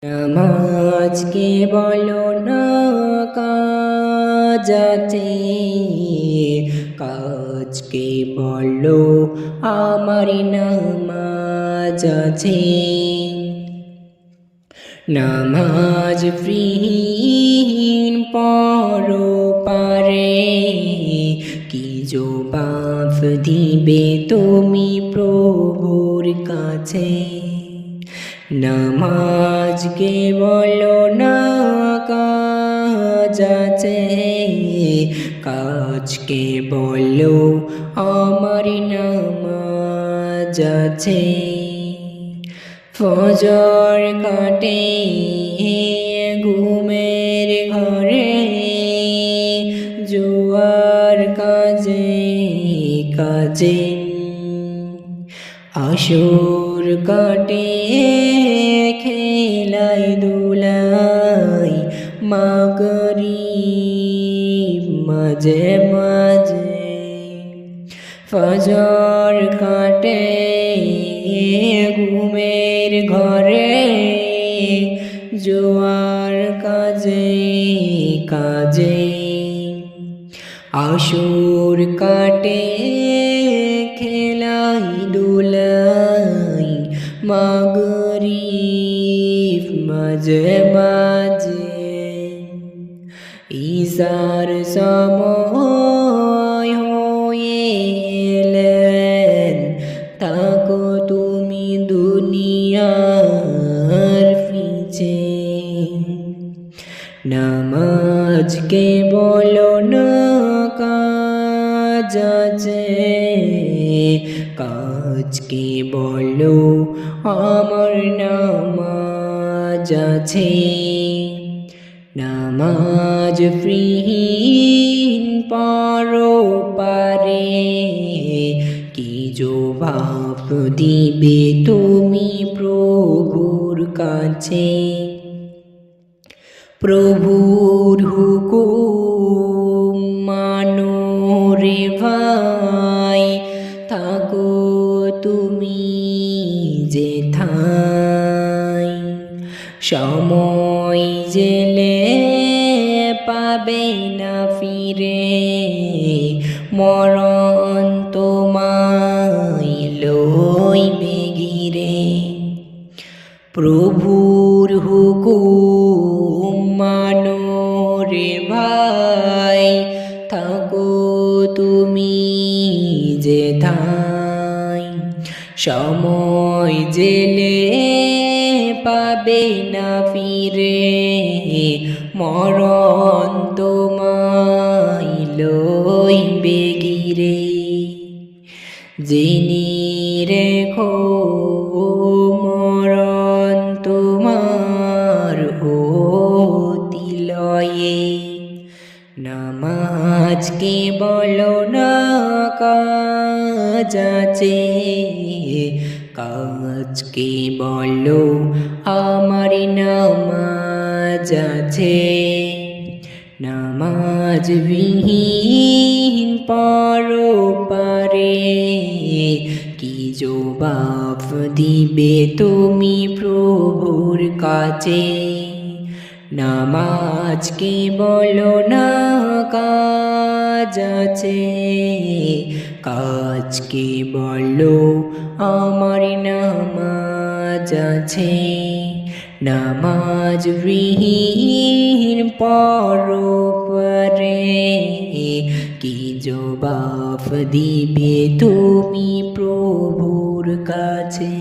নামাজকে বলো না কাজ আছে, কাজকে বলো আমার নামাজ আছে। নামাজ বিহীন পরপারে কি জবাব দিবে তুমি প্রভুর কাছে। নামাজকে বলো না কাজ আছে, কাজকে বলো আমার নামাজ আছে। ফজর কাটে ঘুমের ঘরে, জোয়ার কাজে কাজে। আসর কাটে খেলায় দুলাই, মাগরিব মাঝে মাঝে। ফজর কাটে ঘুমের ঘরে, জোয়ার কাজে কাজে। আসর কাটে খেলাই দুলাই, মাগরিব মাঝে মাঝে। ইশার সময় হয়ে এলেন, থাকো তুমি দুনিয়ার পিছে। নামাজকে বলো না কাজ আছে, কাজকে বলো আমার নামাজ আছে। নামাজ বিহীন পরপারে কি জবাব দিবে তুমি প্রভুর কাছে। প্রভুর হুকুম মানো রে ভাই, থাকো তুমি যেথায়। সময় জেলে পাবে না ফিরে, মরণ তোমায় লইবে ঘিরে। প্রভুর হুকুম মানো রে ভাই, থাকো তুমি যেথায়। সময় জেলে পাবে না ফিরে, মরণ তোমায় লইবে ঘিরে। জেনে রেখো মরণ তোমার অতি লয়ে। নামাজকে বলো না কাজ আছে, কাজকে বলো আমার নামাজ আছে। নামাজ বিহীন পরপারে কি জবাব দিবে তুমি প্রভুর কাছে। নামাজকে বলো না কাজ আছে, কাজকে বলো আমার নামাজ আছে। নামাজ বিহীন পরপারে কি জবাব দিবে তুমি প্রভুর কাছে।